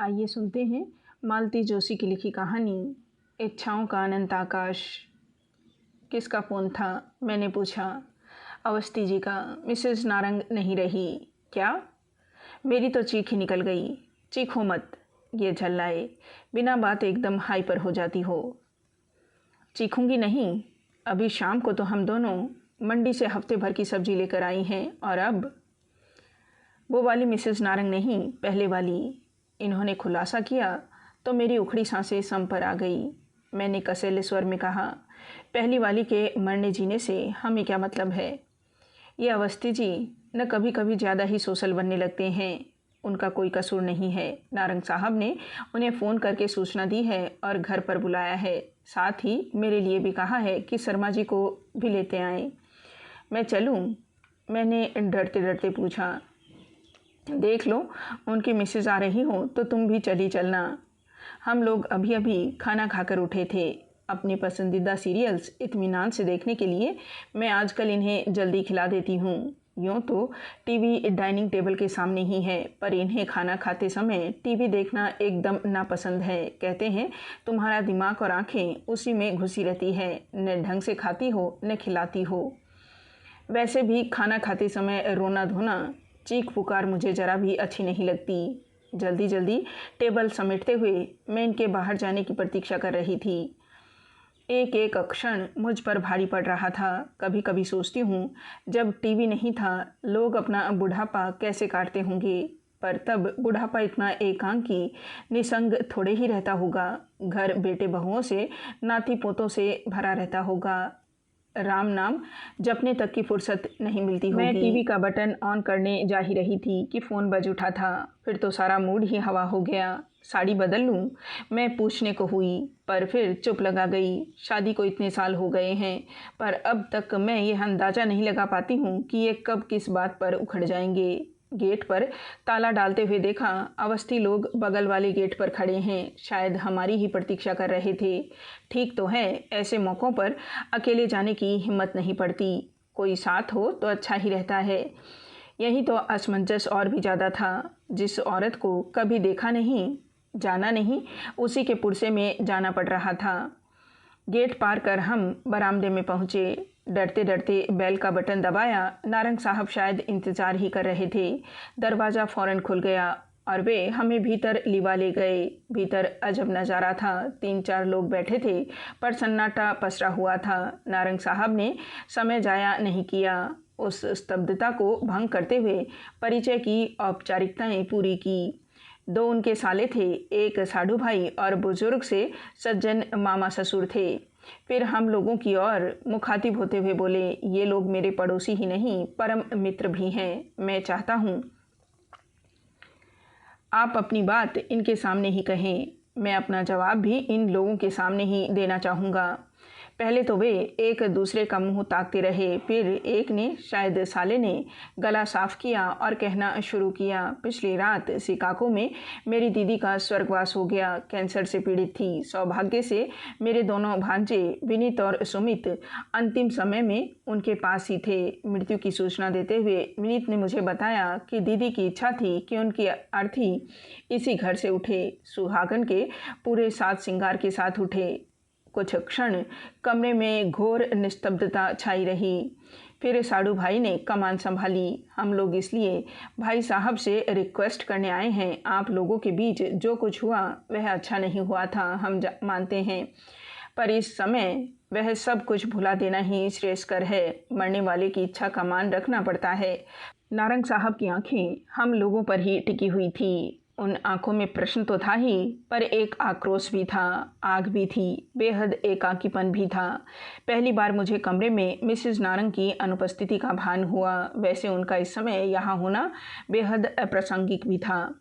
आइए सुनते हैं मालती जोशी की लिखी कहानी इच्छाओं का अनंत आकाश। किसका फ़ोन था? मैंने पूछा। अवस्थी जी का। मिसेस नारंग नहीं रही क्या? मेरी तो चीख ही निकल गई। चीखो मत, ये झल्लाए, बिना बात एकदम हाइपर हो जाती हो। चीखूंगी नहीं, अभी शाम को तो हम दोनों मंडी से हफ्ते भर की सब्जी लेकर आई हैं, और अब वो वाली मिसेस नारंग नहीं, पहले वाली। इन्होंने खुलासा किया तो मेरी उखड़ी सांसें सम पर आ गई। मैंने कसेले स्वर में कहा, पहली वाली के मरने जीने से हमें क्या मतलब है? ये अवस्थी जी न कभी कभी ज़्यादा ही सोशल बनने लगते हैं। उनका कोई कसूर नहीं है। नारंग साहब ने उन्हें फ़ोन करके सूचना दी है और घर पर बुलाया है। साथ ही मेरे लिए भी कहा है कि शर्मा जी को भी लेते आएँ। मैं चलूँ? मैंने डरते डरते पूछा। देख लो, उनकी मिसेज आ रही हो तो तुम भी चली चलना। हम लोग अभी अभी खाना खाकर उठे थे। अपनी पसंदीदा सीरियल्स इत्मीनान से देखने के लिए मैं आजकल इन्हें जल्दी खिला देती हूँ। यूँ तो टीवी डाइनिंग टेबल के सामने ही है, पर इन्हें खाना खाते समय टीवी देखना एकदम नापसंद है। कहते हैं तुम्हारा दिमाग और आंखें उसी में घुसी रहती है, न ढंग से खाती हो न खिलाती हो। वैसे भी खाना खाते समय रोना धोना, चीख पुकार मुझे ज़रा भी अच्छी नहीं लगती। जल्दी जल्दी टेबल समेटते हुए मैं इनके बाहर जाने की प्रतीक्षा कर रही थी। एक एक क्षण मुझ पर भारी पड़ रहा था। कभी कभी सोचती हूँ, जब टीवी नहीं था लोग अपना बुढ़ापा कैसे काटते होंगे। पर तब बुढ़ापा इतना एकांकी निसंग थोड़े ही रहता होगा। घर बेटे बहुओं से, नाती पोतों से भरा रहता होगा। राम नाम जपने तक की फुर्सत नहीं मिलती होगी। मैं टीवी का बटन ऑन करने जा ही रही थी कि फ़ोन बज उठा था। फिर तो सारा मूड ही हवा हो गया। साड़ी बदल लूँ, मैं पूछने को हुई, पर फिर चुप लगा गई। शादी को इतने साल हो गए हैं, पर अब तक मैं यह अंदाज़ा नहीं लगा पाती हूँ कि ये कब किस बात पर उखड़ जाएंगे। गेट पर ताला डालते हुए देखा। अवस्थी लोग बगल वाले गेट पर खड़े हैं, शायद हमारी ही प्रतीक्षा कर रहे थे। ठीक तो है, ऐसे मौक़ों पर अकेले जाने की हिम्मत नहीं पड़ती। कोई साथ हो तो अच्छा ही रहता है। यही तो असमंजस और भी ज़्यादा था। जिस औरत को कभी देखा नहीं, जाना नहीं, उसी के पुरसे में जाना पड़ रहा था। गेट पार कर हम बरामदे में पहुँचे। डरते डरते बेल का बटन दबाया। नारंग साहब शायद इंतज़ार ही कर रहे थे। दरवाज़ा फ़ौरन खुल गया और वे हमें भीतर लिवा ले गए। भीतर अजब नज़ारा था। 3-4 लोग बैठे थे, पर सन्नाटा पसरा हुआ था। नारंग साहब ने समय जाया नहीं किया। उस स्तब्धता को भंग करते हुए परिचय की औपचारिकताएं पूरी की। 2 उनके साले थे, एक साधु भाई और बुजुर्ग से सज्जन मामा ससुर थे। फिर हम लोगों की ओर मुखातिब होते हुए बोले, ये लोग मेरे पड़ोसी ही नहीं, परम मित्र भी हैं। मैं चाहता हूँ आप अपनी बात इनके सामने ही कहें। मैं अपना जवाब भी इन लोगों के सामने ही देना चाहूँगा। पहले तो वे एक दूसरे का मुंह ताकते रहे। फिर एक ने, शायद साले ने, गला साफ किया और कहना शुरू किया, पिछली रात शिकागो में मेरी दीदी का स्वर्गवास हो गया। कैंसर से पीड़ित थी। सौभाग्य से मेरे दोनों भांजे विनीत और सुमित अंतिम समय में उनके पास ही थे। मृत्यु की सूचना देते हुए विनीत ने मुझे बताया कि दीदी की इच्छा थी कि उनकी अर्थी इसी घर से उठे। सुहागन के पूरे साज श्रृंगार के साथ उठे। कुछ क्षण कमरे में घोर निस्तब्धता छाई रही। फिर साधु भाई ने कमान संभाली। हम लोग इसलिए भाई साहब से रिक्वेस्ट करने आए हैं। आप लोगों के बीच जो कुछ हुआ वह अच्छा नहीं हुआ था, हम मानते हैं, पर इस समय वह सब कुछ भुला देना ही श्रेयस्कर है। मरने वाले की इच्छा का मान रखना पड़ता है। नारंग साहब की आंखें हम लोगों पर ही टिकी हुई थी। उन आंखों में प्रश्न तो था ही, पर एक आक्रोश भी था, आग भी थी, बेहद एकाकीपन भी था। पहली बार मुझे कमरे में मिसेस नारंग की अनुपस्थिति का भान हुआ। वैसे उनका इस समय यहाँ होना बेहद अप्रासंगिक भी था।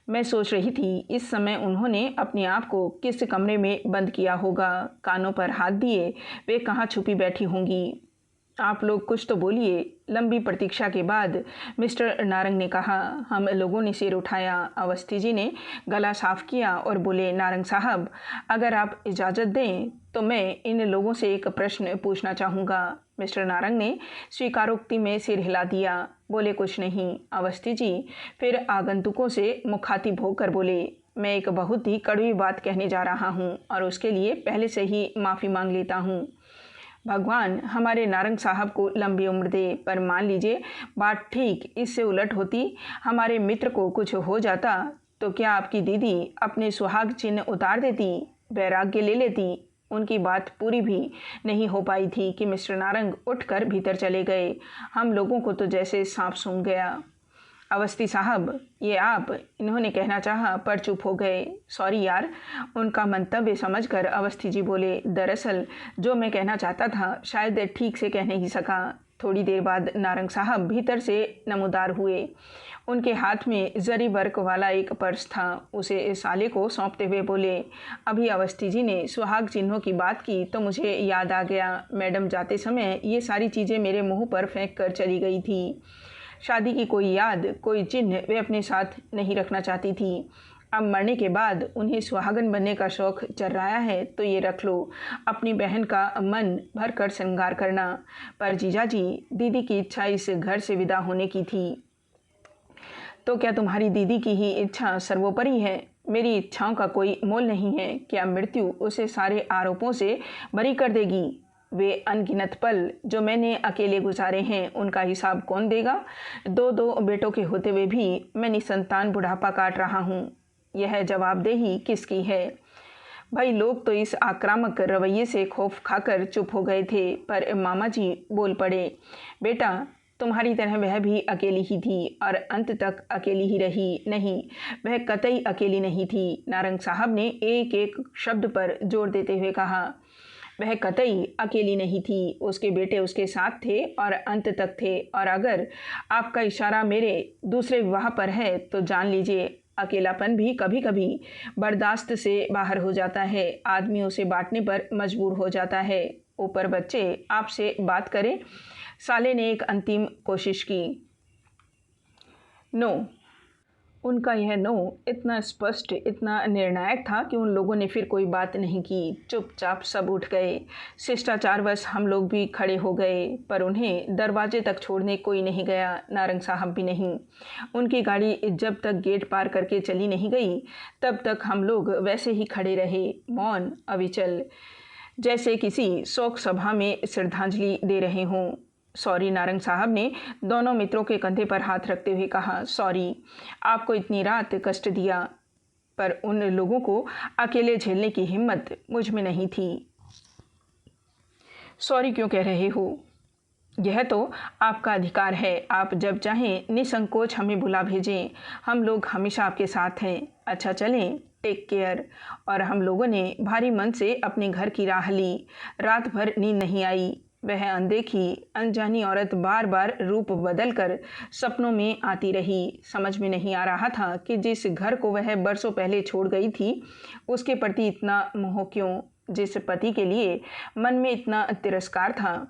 मैं सोच रही थी, इस समय उन्होंने अपने आप को किस कमरे में बंद किया होगा। कानों पर हाथ दिए वे कहाँ छुपी बैठी होंगी। आप लोग कुछ तो बोलिए। लंबी प्रतीक्षा के बाद मिस्टर नारंग ने कहा। हम लोगों ने सिर उठाया। अवस्थी जी ने गला साफ किया और बोले, नारंग साहब, अगर आप इजाज़त दें तो मैं इन लोगों से एक प्रश्न पूछना चाहूँगा। मिस्टर नारंग ने स्वीकारोक्ति में सिर हिला दिया। बोले, कुछ नहीं। अवस्थी जी फिर आगंतुकों से मुखातिब होकर बोले, मैं एक बहुत ही कड़वी बात कहने जा रहा हूँ और उसके लिए पहले से ही माफ़ी मांग लेता हूँ। भगवान हमारे नारंग साहब को लंबी उम्र दे, पर मान लीजिए बात ठीक इससे उलट होती, हमारे मित्र को कुछ हो जाता तो क्या आपकी दीदी अपने सुहाग चिन्ह उतार देती, वैराग्य ले लेती? उनकी बात पूरी भी नहीं हो पाई थी कि मिस्टर नारंग उठकर भीतर चले गए। हम लोगों को तो जैसे सांप सूंघ गया। अवस्थी साहब, ये आप, इन्होंने कहना चाहा पर चुप हो गए। सॉरी यार, उनका मंतव्य समझकर अवस्थी जी बोले, दरअसल जो मैं कहना चाहता था शायद ठीक से कह नहीं सका। थोड़ी देर बाद नारंग साहब भीतर से नमूदार हुए। उनके हाथ में जरी वर्क वाला एक पर्स था। उसे साले को सौंपते हुए बोले, अभी अवस्थी जी ने सुहाग चिन्हों की बात की तो मुझे याद आ गया, मैडम जाते समय ये सारी चीज़ें मेरे मुंह पर फेंक कर चली गई थी। शादी की कोई याद, कोई चिन्ह वे अपने साथ नहीं रखना चाहती थी। अब मरने के बाद उन्हें सुहागन बनने का शौक़ चर्राया है तो ये रख लो, अपनी बहन का मन भर कर श्रृंगार करना। पर जीजाजी, दीदी की इच्छा इस घर से विदा होने की थी। तो क्या तुम्हारी दीदी की ही इच्छा सर्वोपरि है? मेरी इच्छाओं का कोई मोल नहीं है। क्या मृत्यु उसे सारे आरोपों से बरी कर देगी? वे अनगिनत पल जो मैंने अकेले गुजारे हैं उनका हिसाब कौन देगा? दो बेटों के होते हुए भी मैं निसंतान बुढ़ापा काट रहा हूँ। यह जवाबदेही किसकी है? भाई लोग तो इस आक्रामक रवैये से खौफ खाकर चुप हो गए थे, पर मामा जी बोल पड़े, बेटा तुम्हारी तरह वह भी अकेली ही थी और अंत तक अकेली ही रही। नहीं, वह कतई अकेली नहीं थी। नारंग साहब ने एक एक शब्द पर जोर देते हुए कहा, वह कतई अकेली नहीं थी। उसके बेटे उसके साथ थे और अंत तक थे। और अगर आपका इशारा मेरे दूसरे विवाह पर है तो जान लीजिए अकेलापन भी कभी कभी बर्दाश्त से बाहर हो जाता है, आदमी उसे बांटने पर मजबूर हो जाता है। ऊपर बच्चे आपसे बात करें। साले ने एक अंतिम कोशिश की। नो। उनका यह नो इतना स्पष्ट, इतना निर्णायक था कि उन लोगों ने फिर कोई बात नहीं की। चुपचाप सब उठ गए। शिष्टाचारवश हम लोग भी खड़े हो गए, पर उन्हें दरवाजे तक छोड़ने कोई नहीं गया, नारंग साहब भी नहीं। उनकी गाड़ी जब तक गेट पार करके चली नहीं गई तब तक हम लोग वैसे ही खड़े रहे, मौन, अविचल, जैसे किसी शोक सभा में श्रद्धांजलि दे रहे हों। सॉरी, नारंग साहब ने दोनों मित्रों के कंधे पर हाथ रखते हुए कहा, सॉरी, आपको इतनी रात कष्ट दिया, पर उन लोगों को अकेले झेलने की हिम्मत मुझ में नहीं थी। सॉरी क्यों कह रहे हो? यह तो आपका अधिकार है। आप जब चाहें निसंकोच हमें बुला भेजें, हम लोग हमेशा आपके साथ हैं। अच्छा चलें, टेक केयर। और हम लोगों ने भारी मन से अपने घर की राह ली। रात भर नींद नहीं आई। वह अनदेखी अनजानी औरत बार बार रूप बदल कर सपनों में आती रही। समझ में नहीं आ रहा था कि जिस घर को वह बरसों पहले छोड़ गई थी उसके प्रति इतना मोह क्यों, जिस पति के लिए मन में इतना तिरस्कार था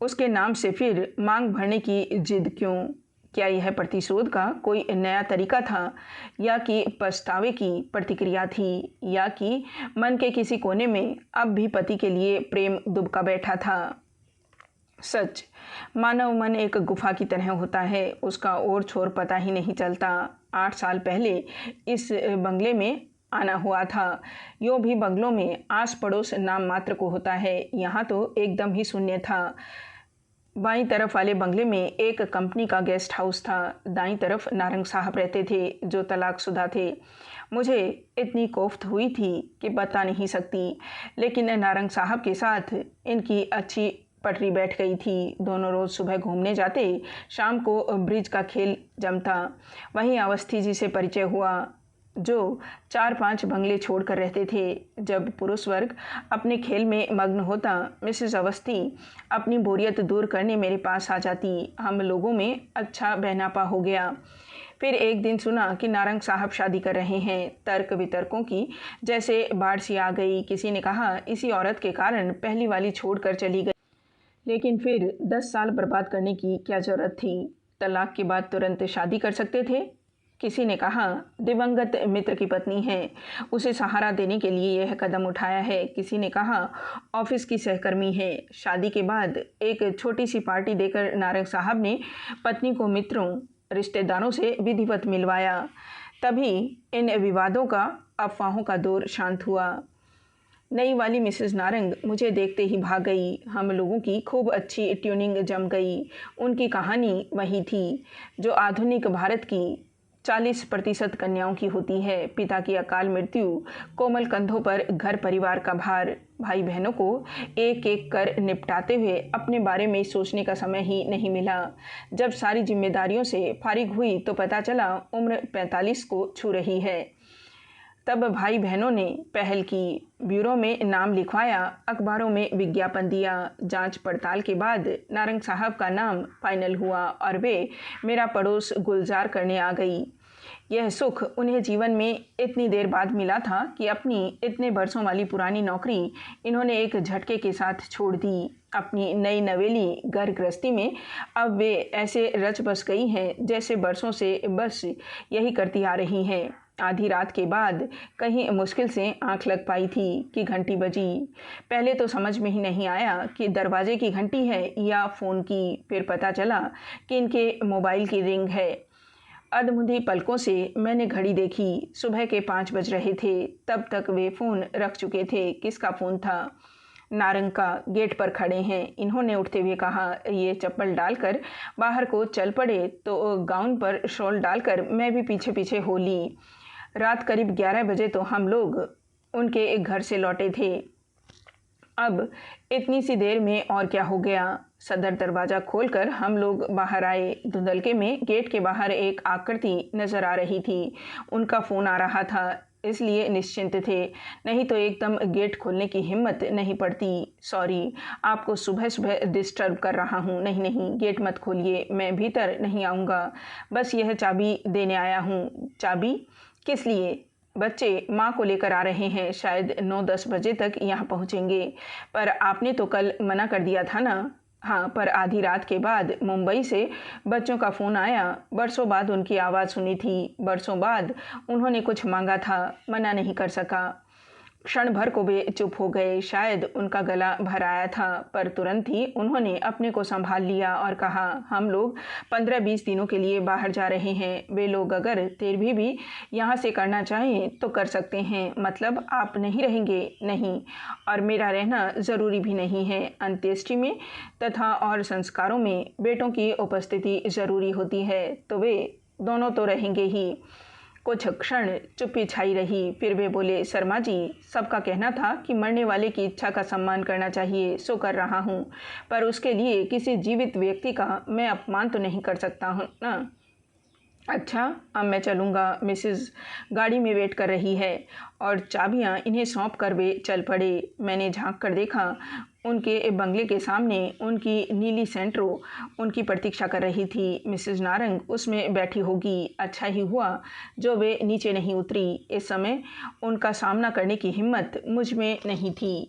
उसके नाम से फिर मांग भरने की जिद क्यों? क्या यह प्रतिशोध का कोई नया तरीका था, या कि पछतावे की प्रतिक्रिया थी, या कि मन के किसी कोने में अब भी पति के लिए प्रेम दुबका बैठा था? सच, मानव मन एक गुफा की तरह होता है, उसका ओर छोर पता ही नहीं चलता। 8 साल पहले इस बंगले में आना हुआ था। यूँ भी बंगलों में आस पड़ोस नाम मात्र को होता है, यहाँ तो एकदम ही शून्य था। बाईं तरफ वाले बंगले में एक कंपनी का गेस्ट हाउस था। दाईं तरफ नारंग साहब रहते थे जो तलाकशुदा थे। मुझे इतनी कोफ्त हुई थी कि बता नहीं सकती, लेकिन नारंग साहब के साथ इनकी अच्छी पटरी बैठ गई थी। दोनों रोज़ सुबह घूमने जाते, शाम को ब्रिज का खेल जमता। वहीं अवस्थी जी से परिचय हुआ जो 4-5 बंगले छोड़कर रहते थे। जब पुरुष वर्ग अपने खेल में मग्न होता, मिसेस अवस्थी अपनी बोरियत दूर करने मेरे पास आ जाती। हम लोगों में अच्छा बहनापा हो गया। फिर एक दिन सुना कि नारंग साहब शादी कर रहे हैं। तर्क वितर्कों की जैसे बाढ़ सी आ गई। किसी ने कहा इसी औरत के कारण पहली वाली छोड़कर चली गई, लेकिन फिर 10 साल बर्बाद करने की क्या ज़रूरत थी? तलाक के बाद तुरंत शादी कर सकते थे। किसी ने कहा दिवंगत मित्र की पत्नी है, उसे सहारा देने के लिए यह कदम उठाया है। किसी ने कहा ऑफिस की सहकर्मी है। शादी के बाद एक छोटी सी पार्टी देकर नारंग साहब ने पत्नी को मित्रों, रिश्तेदारों से विधिवत मिलवाया। तभी इन विवादों का, अफवाहों का दौर शांत हुआ। नई वाली मिसेस नारंग मुझे देखते ही भाग गई। हम लोगों की खूब अच्छी ट्यूनिंग जम गई। उनकी कहानी वही थी जो आधुनिक भारत की 40% कन्याओं की होती है। पिता की अकाल मृत्यु, कोमल कंधों पर घर परिवार का भार, भाई बहनों को एक एक कर निपटाते हुए अपने बारे में सोचने का समय ही नहीं मिला। जब सारी जिम्मेदारियों से फारिग हुई तो पता चला उम्र 45 को छू रही है। तब भाई बहनों ने पहल की, ब्यूरो में नाम लिखवाया, अखबारों में विज्ञापन दिया। जांच पड़ताल के बाद नारंग साहब का नाम फाइनल हुआ और वे मेरा पड़ोस गुलजार करने आ गई। यह सुख उन्हें जीवन में इतनी देर बाद मिला था कि अपनी इतने बरसों वाली पुरानी नौकरी इन्होंने एक झटके के साथ छोड़ दी। अपनी नई नवेली घर गृहस्थी में अब वे ऐसे रच बस गई हैं जैसे बरसों से बस यही करती आ रही हैं। आधी रात के बाद कहीं मुश्किल से आंख लग पाई थी कि घंटी बजी। पहले तो समझ में ही नहीं आया कि दरवाजे की घंटी है या फ़ोन की। फिर पता चला कि इनके मोबाइल की रिंग है। अधमुंधी पलकों से मैंने घड़ी देखी। सुबह के 5 बज रहे थे। तब तक वे फ़ोन रख चुके थे। किसका फ़ोन था? नारंग का। गेट पर खड़े हैं। इन्होंने उठते हुए कहा, ये चप्पल डालकर बाहर को चल पड़े तो गाउन पर शॉल डालकर मैं भी पीछे पीछे हो ली। रात करीब 11 बजे तो हम लोग उनके एक घर से लौटे थे। अब इतनी सी देर में और क्या हो गया? सदर दरवाज़ा खोलकर हम लोग बाहर आए। धुंधलके में गेट के बाहर एक आकृति नज़र आ रही थी। उनका फ़ोन आ रहा था, इसलिए निश्चिंत थे, नहीं तो एकदम गेट खोलने की हिम्मत नहीं पड़ती। सॉरी, आपको सुबह सुबह डिस्टर्ब कर रहा हूँ। नहीं नहीं, गेट मत खोलिए, मैं भीतर नहीं आऊँगा। बस यह चाबी देने आया हूँ। चाबी? किस लिए? बच्चे माँ को लेकर आ रहे हैं, शायद 9-10 बजे तक यहाँ पहुँचेंगे। पर आपने तो कल मना कर दिया था ना? हाँ, पर आधी रात के बाद मुंबई से बच्चों का फ़ोन आया। बरसों बाद उनकी आवाज़ सुनी थी। बरसों बाद उन्होंने कुछ मांगा था, मना नहीं कर सका। क्षण भर को वे चुप हो गए। शायद उनका गला भर आया था, पर तुरंत ही उन्होंने अपने को संभाल लिया और कहा, हम लोग 15-20 दिनों के लिए बाहर जा रहे हैं। वे लोग अगर तेरवी भी यहाँ से करना चाहें तो कर सकते हैं। मतलब आप नहीं रहेंगे? नहीं, और मेरा रहना ज़रूरी भी नहीं है। अंत्येष्टि में तथा और संस्कारों में बेटों की उपस्थिति ज़रूरी होती है, तो वे दोनों तो रहेंगे ही। कुछ क्षण चुप्पी छाई रही। फिर वे बोले, शर्मा जी, सबका कहना था कि मरने वाले की इच्छा का सम्मान करना चाहिए, सो कर रहा हूँ, पर उसके लिए किसी जीवित व्यक्ति का मैं अपमान तो नहीं कर सकता हूँ ना। अच्छा, अब मैं चलूँगा। मिसेस गाड़ी में वेट कर रही है। और चाबियाँ इन्हें सौंप कर वे चल पड़े। मैंने झांक कर देखा, उनके बंगले के सामने उनकी नीली सेंट्रो उनकी प्रतीक्षा कर रही थी। मिसेस नारंग उसमें बैठी होगी। अच्छा ही हुआ जो वे नीचे नहीं उतरी। इस समय उनका सामना करने की हिम्मत मुझ में नहीं थी।